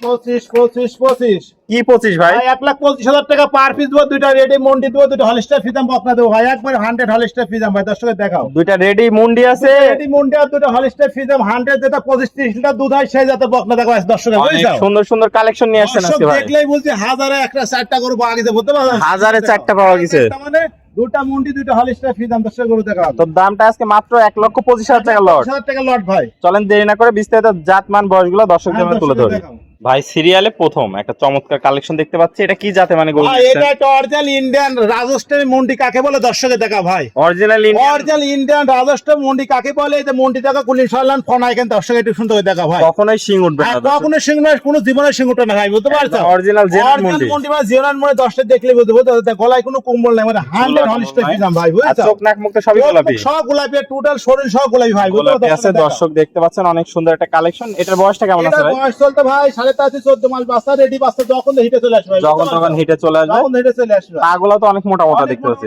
25 কি 25 ভাই? 1,25,000 টাকা পার পিস দেবো, দুইটা রেডি মন্ডি দেবো, দুইটা হলিস্টার ফিজাম বকনা দেবো ভাই, একবার 100 হলিস্টার ফিজাম ভাই, দর্শকের দেখাও। দুইটা রেডি মুন্ডি আছে, রেডি মন্ডি আর দুইটা হলিস্টার ফিজাম 100, যেটা 25-30 লিটার দুধ হয় সেই যাতে বকনা দেখো দর্শকের, অনেক বুঝছো? সুন্দর সুন্দর কালেকশন নিয়ে আসছেন আজকে ভাই। দেখলেই বলছি হাজারে একটা 4টা করে পাওয়া গেছে, বুঝতে পারছো? হাজারে 4টা পাওয়া গেছে, মানে দুটা মন্ডি দুইটা হলিস্টার ফিজাম দর্শক করে দেখাও। তো দামটা আজকে মাত্র 1,25,000 টাকা লট। 25,000 টাকা লট ভাই। চলেন দেরি না করে বিস্তারিত জাতমান বয়সগুলো দর্শকদের সামনে তুলে ধরি। ভাই সিরিয়ালে প্রথম একটা চমৎকার কালেকশন দেখতে পাচ্ছি, এটা কি জাতে মানে গরু? ভাই এটা একটা অরিজিনাল ইন্ডিয়ান রাজস্থানী মন্ডি কাকে বলে দর্শকে দেখা ভাই। অরিজিনাল ইন্ডিয়ান রাজস্থান মন্ডি কাকে বলে? এই যে মন্ডি টাকা কুলি সালান ফোন আইকেন দর্শকে একটু সুন্দর করে দেখা ভাই। কখনোই শিং উঠবে না, কখনো শিং নয়, কোনো জীবনে শিং উঠবে না ভাই, বুঝতে পারছো? অরিজিনাল জেনুইন মন্ডি মানে জিওনান মনে 10টা দেখলে বুঝতে পারছো, গলায় কোনো কম্বল নাই, মানে 100 হলিস্টার ফিজাম ভাই, বুঝছো? চোখ নাক মুখটা সবই গোলাপি, সব গোলাপি, টোটাল শরীর সব গোলাপি ভাই, বুঝতে গোলাপি আছে। দর্শক দেখতে পাচ্ছেন অনেক সুন্দর একটা কালেকশন। এটার বয়সটা কেমন আছে ভাই? বয়স চলতে ভাই 3.5 14 মাস বাচ্চা, রেডি বাচ্চা, যখন হিটে চলে আসবে, যখন তখন হিটে চলে আসবে, যখন হিটে চলে আসবে। পাগুলো তো অনেক মোটা মোটা দেখতে পাচ্ছি,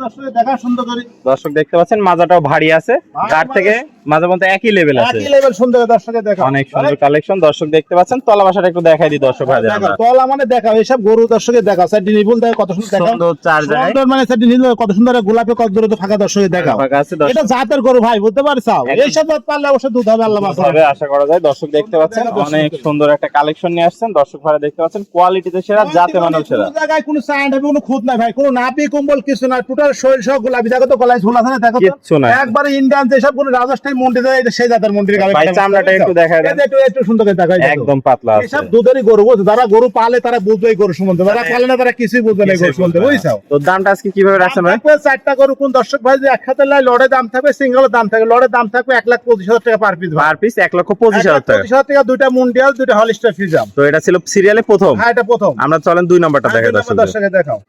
দর্শক দেখা সুন্দর করে। দর্শক দেখতে পাচ্ছেন মাজাটাও ভারী আছে, গাড় থেকে মাজা পর্যন্ত একই লেভেল আছে, একই লেভেল সুন্দর দর্শকে দেখা। অনেক সুন্দর কালেকশন। দর্শক দেখতে পাচ্ছেন তলা বাসাটা একটু দেখাই দিই দর্শক ভাইদের আমরা। তলা মানে দেখা এসব গরু দর্শকে দেখা, সাইড নিবুল দেখা কত সুন্দর দেখা, সুন্দর চার জায়গায় সুন্দর মানে সাইড নিবুল কত সুন্দর, গোলাপে কত দূরে তো ফাঁকা দর্শকে দেখা। ফাঁকা আছে এটা জাতের গরু ভাই, বুঝতে পারছো? এইসব জাত পারলে অবশ্যই দুধ হবে, আল্লাহ মাফ হবে আশা করা যায়। দর্শক দেখতে পাচ্ছেন অনেক সুন্দর একটা কালেকশন নিয়ে আসছেন, দর্শক ভাইরা দেখতে পাচ্ছেন কোয়ালিটিতে সেরা, জাতে মানের সেরা। কোনো জায়গায় কোনো সাইন্ড হবে, কোনো খুঁত নাই ভাই, কোনো নাপি কম্বল কিছু না, টোটাল শরীর সহ গোলাপি, দেখো তো গলায় ঝুল আছে না, দেখো কিচ্ছু নাই, একবারে ইন্ডিয়ান যেসব কোনো রাজস্থানী মন্ডি যায়, এটা সেই জাতের মন্ডির গাবে ভাই। চামড়াটা একটু দেখায় দেন, একটু সুন্দর করে দেখাই, একদম পাতলা আছে। এসব দুধেরই গরু, বুঝছো? যারা গরু পালে তারা বুঝবে এই গরু সম্বন্ধে, যারা পালে না তারা কিছুই বুঝবে না এই গরু সম্বন্ধে, বুঝছো? তো দামটা আজকে কিভাবে রাখছেন ভাই? 4টা গরু কোন দর্শক ভাই যে একসাথে লাই, লড়ে দাম থাকবে, সিঙ্গেলের দাম থাকবে, লড়ে দাম থাকবে 1,25,000 টাকা পার পিস, পার পিস 1,25,000 টাকা। 1,25,000 টাকা, দুইটা মুন্ডিয়াল, দুইটা হলিস্টার ফিজাম। তো এটা ছিল সিরিয়ালে প্রথম। হ্যাঁ এটা প্রথম। আমরা চলেন 2 নাম্বারটা দেখাই দর্শকে দেখাও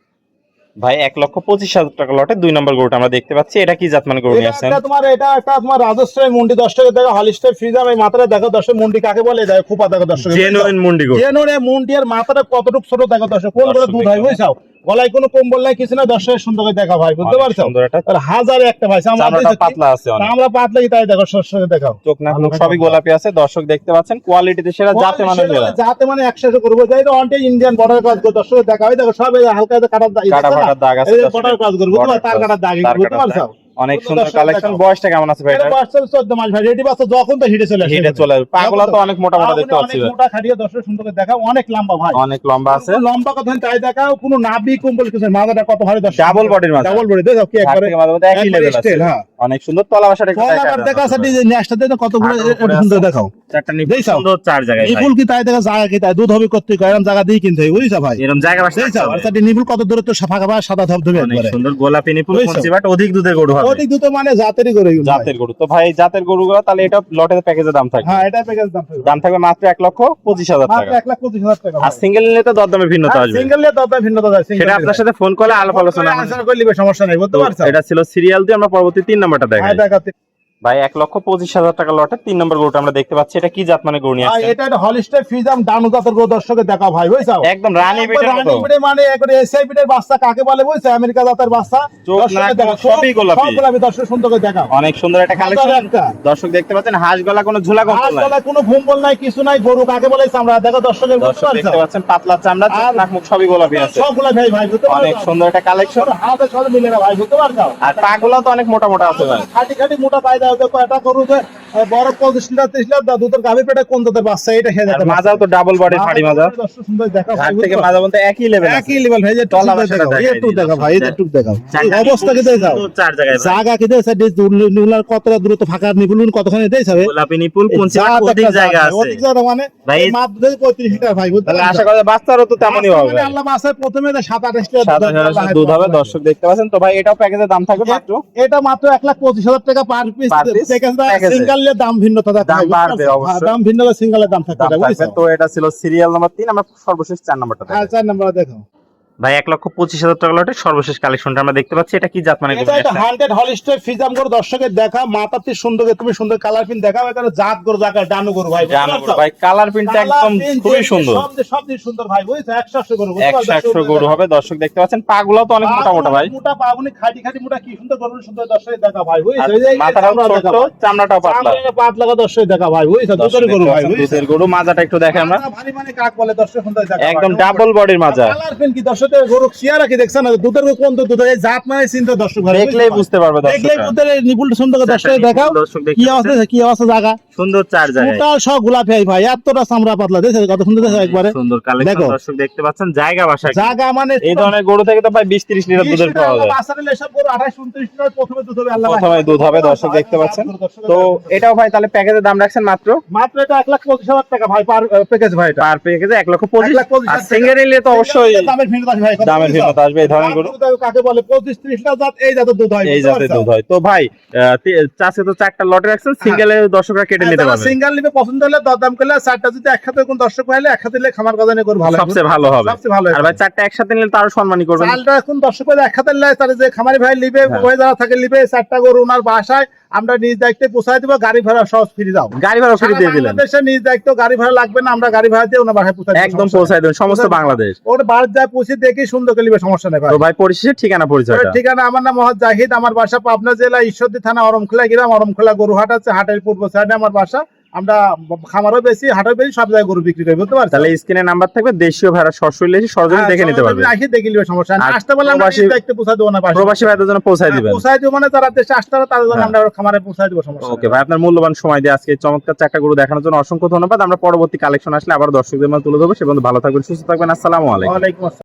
ভাই। 1,25,000 টাকা লটে 2 নাম্বার গরুটা আমরা দেখতে পাচ্ছি, এটা কি জাত মানে গরু নিয়ে আসছেন? এটা একটা তোমার রাজস্থানী মুন্ডি, দর্শকে দেখো হলিস্টার ফিজাম, এই মাথাটা দেখো দর্শক, মুন্ডি কাকে বলে দেখো, খোপা দেখো দর্শক, জেনুইন মুন্ডি গরু, জেনুইন মুন্ডি, আর মাথাটা কতটুকু ছোট দেখো দর্শক, কোন করে দুধ হয়, বুঝছো? গলায় কোনো কম্বল নাই, কিছু না, দর্শকের সুন্দর করে দেখা ভাই, বুঝতে পারছো? আর হাজারে একটা ভাই, চামড়াটা পাতলা আছে অনেক, আমরা পাতলা কি তাই দেখো, দর্শকে দেখাও, চোখ নাক মুখ সবই গোলাপি আছে। দর্শক দেখতে পাচ্ছেন কোয়ালিটিতে সেরা, জাতে মানে সেরা, যাতে মানে 100 করবো যাই তো অনটে ইন্ডিয়ান বর্ডার কাজ করে দর্শক দেখা হয়, দেখো সব হালকা কাটার দাগ আছে, বর্ডার কাজ করবো, তার কাটার দাগ, বুঝতে পারছো? অনেক সুন্দর কালেকশন। বয়সটা কেমন আছে ভাই? এটা বয়স 14 মাস ভাই, রেডি বাচ্চা, যখন তো হিটে চলে আসে, হিটে চলে আসবে, পাগুলো তো অনেক মোটা মোটা দেখতে পাচ্ছি, অনেক মোটা খাড়িয়ে দর্শক সুন্দর করে দেখাও, অনেক লম্বা ভাই, অনেক লম্বা আছে, লম্বা কথা তাই দেখাও, কোনো নাভি কম্বল কিছু, মাথাটা কত ভারী দর্শক, ডাবল বডির মাঝে, ডাবল বডি দেখো কি একবারে একই লেভেল আছে, হ্যাঁ অনেক সুন্দর। তলা বাসাটা একটু দেখা আছে, নেক্সটটা দেখো কতগুলো সুন্দর দেখাও, চারটা নিপুল সুন্দর, 4 জায়গায় নিপুল কি তাই দেখা, জায়গা কি তাই, দুধ হবে কত এরকম জায়গা দিয়ে কিনতে হয়, বুঝছো ভাই? এরকম জায়গা বাসা আর চারটি নিপুল কত দূরে তো ফাঁকা বা সাদা ধবধবে, অনেক সুন্দর গোলাপি নিপুল, কোনছি বাট অধিক দুধের গরু হবে, অধিক দুধ মানে জাতেরই গরু, জাতের গরু। তো ভাই জাতের গরুগুলো তাহলে এটা লটের প্যাকেজের দাম থাকবে? হ্যাঁ এটা প্যাকেজ দাম থাকবে মাত্র 1,25,000 টাকা, 1,25,000 টাকা। আর সিঙ্গেল নিলে তো দরদামের ভিন্নতা আসবে, সিঙ্গেল নিলে দরদাম ভিন্নতা আসবে, সেটা আপনার সাথে ফোন করলে আলাপ আলোচনা করে নিবে, সমস্যা নাই, বুঝতে পারছো? এটা ছিল সিরিয়াল দিয়ে। আমরা পরবর্তী 3 নাম্বারটা দেখাই ভাই। 1,25,000 টাকা লটে 3 নম্বর গরুটা আমরা দেখতে পাচ্ছি, এটা কি জাত মানে গরু নিয়ে আসছেন? এটা একটা হলিস্টার ফিজাম ডানু জাতের গরু, দর্শকে দেখা ভাই, বুঝছো? একদম রানী বিটের মতো, মানে একবারে এসআই বিটের বাচ্চা কাকে বলে, বুঝছো? আমেরিকা জাতের বাচ্চা, সবই গোলাপি, সব গোলাপি, দর্শক সুন্দর করে দেখা, অনেক সুন্দর একটা কালেকশন। দর্শক দেখতে পাচ্ছেন হাঁস গলা, কোনো ঝুলা কম্বল নাই, কোনো ভুম্বল নাই, কিছু নাই, গরু কাকে বলে চামড়া দেখো দর্শকের, দর্শক দেখতে পাচ্ছেন পাতলা চামড়া, নাক মুখ সবই গোলাপি আছে, সব গোলাপি ভাই, বুঝতে পারছো? অনেক সুন্দর একটা কালেকশন, হাতে সাথে মিলে না ভাই, বুঝতে পারছো? আর পাগুলো তো অনেক মোটা মোটা আছে ভাই, খাটি মোটা পাই দাও, দেখো এটা গরু বড় 25 লিটার 30 লিটার দুধের গাভীর পেটে কোন দুধের বাচ্চা, এটা খেয়ে যাবে, মাজাও তো ডাবল বডি ফাড়ি মাজা, দর্শক সুন্দর দেখা ঘাট থেকে মাজা বলতে একই লেভেল, একই লেভেল ভাই, যে তলা বাসাটা দেখাই একটু দেখা ভাই, একটু দেখাও অবস্থা কি দেখাও, 4 জায়গায় জায়গা কি দেখাও, নিউলার কতটা দূরত্ব ফাঁকা নিপুল কতখানি দেখাবে, গোলাপি নিপুল কোনছি অধিক জায়গা আছে, অধিক জায়গা মানে ভাই মাত্র 35 লিটার ভাই, বুঝতে তাহলে আশা করা বাচ্চারও তো তেমনই হবে, মানে আল্লাহ বাসায় প্রথমে 27 লিটার দুধ হবে। দর্শক দেখতে পাচ্ছেন। তো ভাই এটাও প্যাকেজের দাম থাকবে মাত্র, এটা মাত্র 1,25,000 টাকা পার পিস, সিঙ্গেলের দাম ভিন্নতা থাকবে, দাম বাড়বে অবশ্যই, দাম ভিন্ন, সিঙ্গেলের দাম থাকবে। তো এটা ছিল সিরিয়াল নাম্বার 3। আমরা সর্বশেষ 4 নাম্বারটা দেখাই। 4 নাম্বার দেখাও ভাই 1,25,000 টাকা লটে সর্বশেষ কালেকশনটা আমরা দেখতে পাচ্ছি, এটা কি জাত মানে এটা একটা 100 হলিস্টার ফিজাম গরু দর্শকের দেখা, মাথাতে সুন্দর, তুমি সুন্দর কালার পিন দেখাও, এখানে জাত গরু জায়গা ডানু গরু ভাই, ভাই কালার প্রিন্টটা একদম খুবই সুন্দর, সব দিক সুন্দর ভাই, বুঝছো 100 গরু, 100 গরু হবে দর্শক দেখতে পাচ্ছেন। পাগুলো তো অনেক মোটা মোটা ভাই, মোটা পাগুনি খাটি খাটি মোটা, কি সুন্দর গরু, সুন্দর দর্শকের দেখা ভাই, বুঝছো এই যে মাথাটাও ছোট, চামড়াটাও পাতলা, পাতলা দর্শকের দেখা ভাই, বুঝছো দুধের গরু ভাই, দুধের গরু। মাজাটা একটু দেখেন আমরা, ভারী মানে কাক বলে দর্শক সুন্দর দেখা, একদম ডাবল বডির মাজা। কালার পিন কি দর্শকের গরু চেহারা কি দেখছেন না, দুধের গরু কোন দুধ, এই জাত মানে চিন্তা দর্শক ভাই, দেখলেই বুঝতে পারবে দর্শক, দেখলেই দুধের নিপুল সুন্দর দর্শকের দেখাও কি অবস্থা, কি অবস্থা জায়গা সুন্দর চার জায়গায়, টোটাল সব গোলাপি ভাই, এতটা চামড়া পাতলা, দেখছেন কত সুন্দর দেখো একবারে সুন্দর কালেকশন দর্শক দেখতে পাচ্ছেন। জায়গা বাসা জায়গা মানে এই ধরনের গরু থেকে তো প্রায় 20-30 লিটার দুধের পাওয়া যায়, বাসারে সব গরু 28-29 লিটার প্রথমে দুধ হবে, আল্লাহ প্রথমে দুধ হবে দর্শক দেখতে পাচ্ছেন। তো এটাও ভাই তাহলে প্যাকেজের দাম রাখছেন মাত্র এটা 1,25,000 টাকা ভাই পার প্যাকেজ ভাই, এটা পার প্যাকেজে 1,25,000, আর সিঙ্গেল নিলে তো অবশ্যই দামের ভিন্নতা ভাই, দামের ভিন্নতা আসবে। এই ধরনের গরু কাকে বলে 25-30 লিটার জাত, এই জাতের দুধ হয়, এই জাতের দুধ হয়। তো ভাই চাষে তো 4টা লটে রাখছেন, সিঙ্গেলে দর্শকরা কেটে নিতে পারবে, সিঙ্গেল নিবে পছন্দ হলে দরদাম করলে 4টা যদি একসাথে কোন দর্শক পাইলে একসাথে নিলে খামার গজানে করে ভালো, সবচেয়ে ভালো হবে, সবচেয়ে ভালো। আর ভাই 4টা একসাথে নিলে তো আরো সম্মানী করবেন। চালটা এখন দর্শক পাইলে একসাথে নিলে তার যে খামারি ভাই নিবে, ওই যারা থাকে নিবে 4টা গরু ওনার বাসায় আমরা নিজ দায়িত্বে পৌঁছায় দিব, গাড়ি ভাড়া সহ ফ্রি দাও, গাড়ি ভাড়া ফ্রি দিয়ে দিলেন, বাংলাদেশে নিজ দায়িত্ব, গাড়ি ভাড়া লাগবে না, আমরা গাড়ি ভাড়া দিয়ে ওনার বাসায় পৌঁছায় একদম পৌঁছায় দেবেন সমস্ত বাংলাদেশ। ওর বাড়ি যায় পৌঁছে দেখি সুন্দর করে নিবে, সমস্যা নেই ভাই। তো ভাই পরিশেষে ঠিকানা পরিচয়টা? ঠিকানা আমার নাম মোহাম্মদ জাহিদ, আমার বাসা পাবনা জেলা ঈশ্বরদী থানা অরমখোলা গ্রাম, অরমখোলা গরুহাট আছে, হাটের পূর্ব সাইডে আমার বাসা। আমরা খামারও বেশি, হাটও বেশি, সব জায়গায় গরু বিক্রি করি, বুঝতে পারছেন? তাহলে স্ক্রিনে নাম্বার থাকবে, দেশীয় ভাড়া সরাসরি এসে সরাসরি দেখে নিতে পারবে, আসি দেখে নিবে, সমস্যা নেই। আসতে বললে আমরা নিজ দায়িত্বে পৌঁছায় দেবো না, প্রবাসী ভাইদের জন্য পৌঁছায় দিবেন, পৌঁছায় দেবো মানে যারা দেশে আসতে হবে তাদের জন্য আমরা খামারে পৌঁছায় দেবো, সমস্যা নেই। ওকে ভাই, আপনার মূল্যবান সময় দিয়ে আজকে চমৎকার 4টা গরু দেখানোর জন্য অসংখ্য ধন্যবাদ। আমরা পরবর্তী কালেকশন আসলে আবার দর্শকদের মাঝে তুলে ধরবো। সে পর্যন্ত ভালো থাকবেন, সুস্থ থাকবেন, আসসালামু আলাইকুম। ওয়ালাইকুম আসসালাম।